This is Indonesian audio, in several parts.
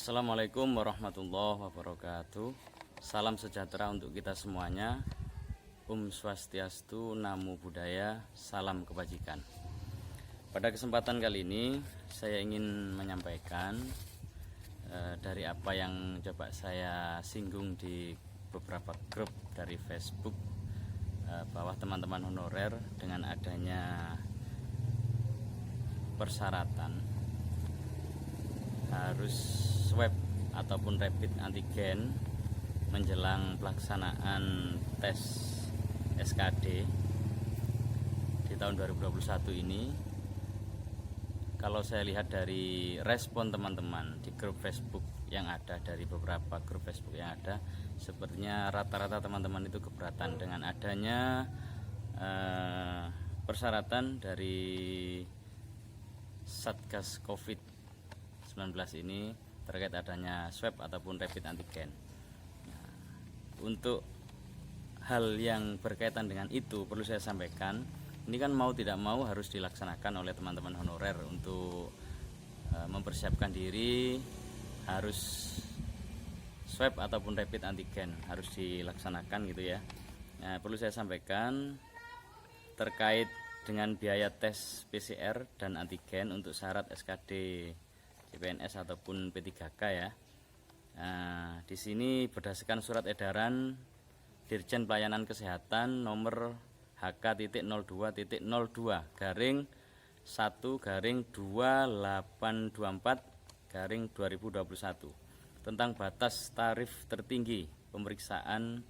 Assalamualaikum warahmatullahi wabarakatuh. Salam sejahtera untuk kita semuanya. Swastiastu, Namo Buddhaya, salam kebajikan. Pada kesempatan kali ini saya ingin menyampaikan dari apa yang coba saya singgung di beberapa grup dari Facebook, bahwa teman-teman honorer dengan adanya persyaratan harus swab ataupun rapid antigen menjelang pelaksanaan tes SKD di tahun 2021 ini. Kalau saya lihat dari respon teman-teman di grup Facebook yang ada, dari beberapa grup Facebook yang ada, sepertinya rata-rata teman-teman itu keberatan dengan adanya persyaratan dari Satgas COVID-19 ini terkait adanya swab ataupun rapid antigen. Nah, untuk hal yang berkaitan dengan itu perlu saya sampaikan, ini kan mau tidak mau harus dilaksanakan oleh teman-teman honorer untuk mempersiapkan diri, harus swab ataupun rapid antigen harus dilaksanakan gitu ya. Nah, perlu saya sampaikan terkait dengan biaya tes PCR dan antigen untuk syarat SKD CPNS ataupun P3K ya. Nah, di sini berdasarkan surat edaran Dirjen Pelayanan Kesehatan nomor HK.02.1/2824/2021 tentang batas tarif tertinggi pemeriksaan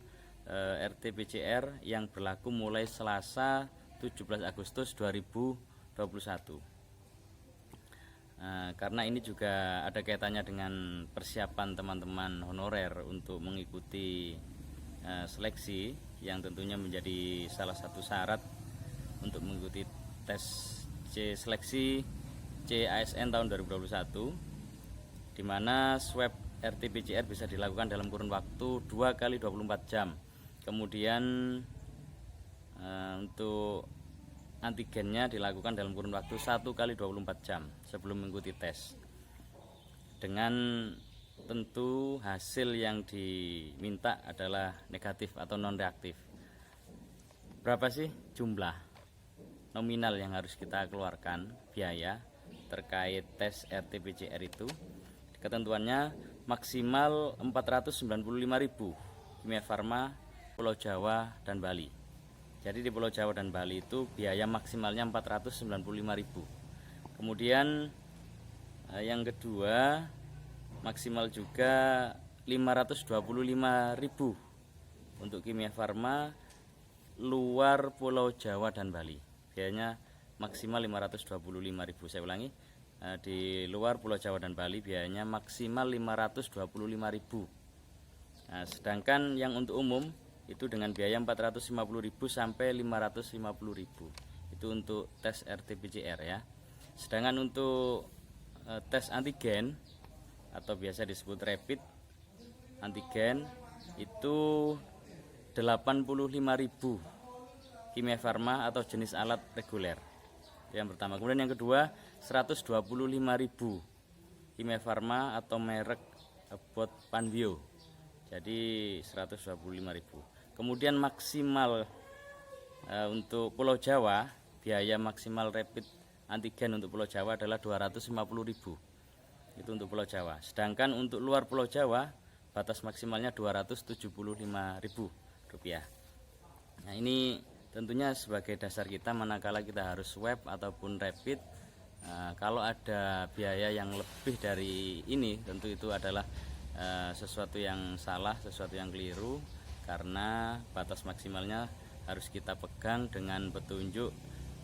RT-PCR yang berlaku mulai Selasa 17 Agustus 2021. Karena ini juga ada kaitannya dengan persiapan teman-teman honorer untuk mengikuti seleksi yang tentunya menjadi salah satu syarat untuk mengikuti tes seleksi CASN tahun 2021, di mana swab RT-PCR bisa dilakukan dalam kurun waktu 2 kali 24 jam. Kemudian untuk antigennya dilakukan dalam kurun waktu 1 kali 24 jam sebelum mengikuti tes, dengan tentu hasil yang diminta adalah negatif atau non reaktif. Berapa sih jumlah nominal yang harus kita keluarkan biaya terkait tes RT-PCR itu? Ketentuannya maksimal 495.000 Kimia Farma Pulau Jawa dan Bali. Jadi di Pulau Jawa dan Bali itu biaya maksimalnya 495.000. Kemudian yang kedua, maksimal juga 525.000 untuk Kimia Farma luar Pulau Jawa dan Bali. Biayanya maksimal 525.000. Saya ulangi, di luar Pulau Jawa dan Bali biayanya maksimal 525.000. Nah, sedangkan yang untuk umum itu dengan biaya 450.000 sampai 550.000. Itu untuk tes RT-PCR ya. Sedangkan untuk tes antigen atau biasa disebut rapid antigen itu 85.000 Kimia Farma atau jenis alat reguler. Yang pertama. Kemudian yang kedua 125.000 Kimia Farma atau merek Bot Panbio. Jadi 125.000. Kemudian maksimal untuk Pulau Jawa, biaya maksimal rapid antigen untuk Pulau Jawa adalah 250.000. Itu untuk Pulau Jawa. Sedangkan untuk luar Pulau Jawa batas maksimalnya 275.000 rupiah. Nah, ini tentunya sebagai dasar kita manakala kita harus swab ataupun rapid. Kalau ada biaya yang lebih dari ini, tentu itu adalah sesuatu yang salah, sesuatu yang keliru, karena batas maksimalnya harus kita pegang dengan petunjuk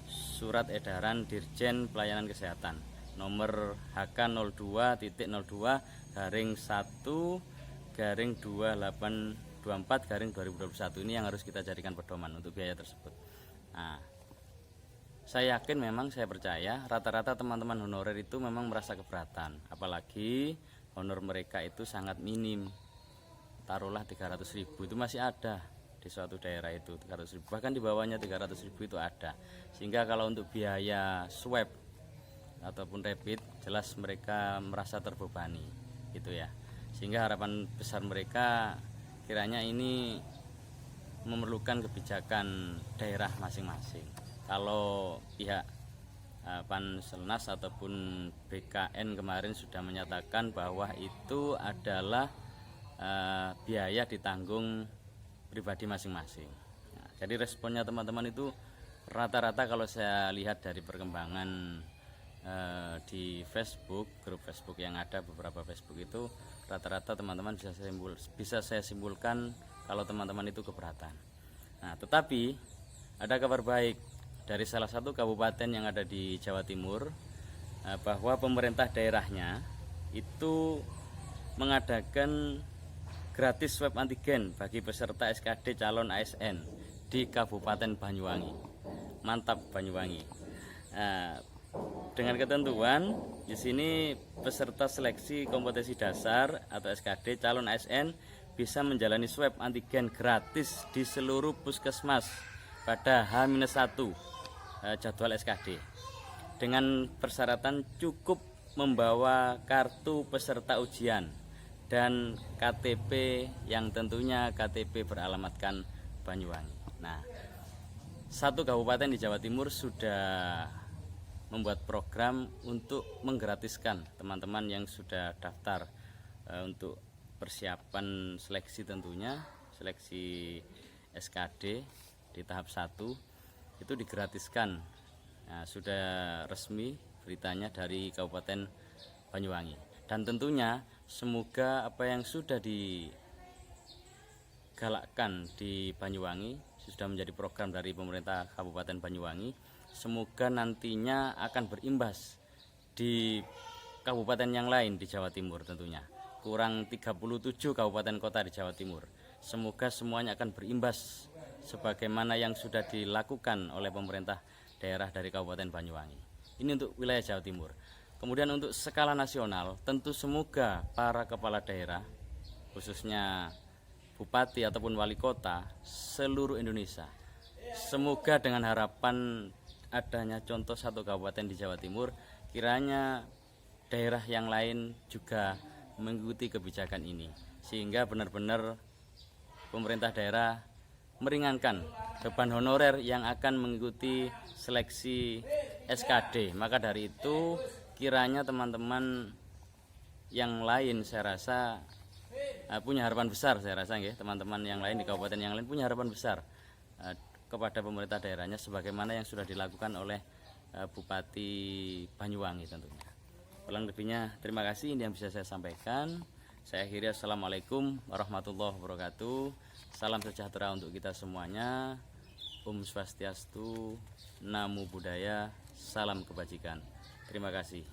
surat edaran Dirjen Pelayanan Kesehatan nomor HK02.1/2824/2021. Ini yang harus kita jadikan pedoman untuk biaya tersebut. Nah, saya yakin, memang saya percaya rata-rata teman-teman honorer itu memang merasa keberatan, apalagi honor mereka itu sangat minim. Taruhlah 300.000 itu masih ada di suatu daerah itu 300.000, bahkan di bawahnya 300.000 itu ada. Sehingga kalau untuk biaya swab ataupun rapid jelas mereka merasa terbebani. gitu ya. Sehingga harapan besar mereka kiranya ini memerlukan kebijakan daerah masing-masing. Kalau pihak Panselnas ataupun BKN kemarin sudah menyatakan bahwa itu adalah biaya ditanggung pribadi masing-masing. Nah, jadi responnya teman-teman itu rata-rata kalau saya lihat dari perkembangan di Facebook, grup Facebook yang ada, beberapa Facebook itu rata-rata teman-teman bisa saya simpulkan kalau teman-teman itu keberatan. Nah, tetapi ada kabar baik dari salah satu kabupaten yang ada di Jawa Timur, bahwa pemerintah daerahnya itu mengadakan gratis swab antigen bagi peserta SKD calon ASN di Kabupaten Banyuwangi. Mantap Banyuwangi. Dengan ketentuan di sini peserta seleksi kompetensi dasar atau SKD calon ASN bisa menjalani swab antigen gratis di seluruh puskesmas pada H-1 jadwal SKD, dengan persyaratan cukup membawa kartu peserta ujian dan KTP yang tentunya KTP beralamatkan Banyuwangi. Nah, satu kabupaten di Jawa Timur sudah membuat program untuk menggratiskan teman-teman yang sudah daftar untuk persiapan seleksi, tentunya seleksi SKD di tahap 1 itu digratiskan. Nah, sudah resmi beritanya dari Kabupaten Banyuwangi, dan tentunya semoga apa yang sudah digalakkan di Banyuwangi, sudah menjadi program dari pemerintah Kabupaten Banyuwangi, semoga nantinya akan berimbas di kabupaten yang lain di Jawa Timur. Tentunya kurang 37 kabupaten kota di Jawa Timur, semoga semuanya akan berimbas sebagaimana yang sudah dilakukan oleh pemerintah daerah dari Kabupaten Banyuwangi. Ini untuk wilayah Jawa Timur. Kemudian untuk skala nasional, tentu semoga para kepala daerah, khususnya bupati ataupun wali kota seluruh Indonesia, semoga dengan harapan adanya contoh satu kabupaten di Jawa Timur, kiranya daerah yang lain juga mengikuti kebijakan ini, sehingga benar-benar pemerintah daerah meringankan beban honorer yang akan mengikuti seleksi SKD. Maka dari itu kiranya teman-teman yang lain saya rasa punya harapan besar, saya rasa ya, teman-teman yang lain di kabupaten yang lain punya harapan besar kepada pemerintah daerahnya sebagaimana yang sudah dilakukan oleh Bupati Banyuwangi tentunya. Kurang lebihnya terima kasih, ini yang bisa saya sampaikan. Saya akhiri, assalamualaikum warahmatullahi wabarakatuh. Salam sejahtera untuk kita semuanya. Om Swastiastu, Namo Buddhaya, salam kebajikan. Terima kasih.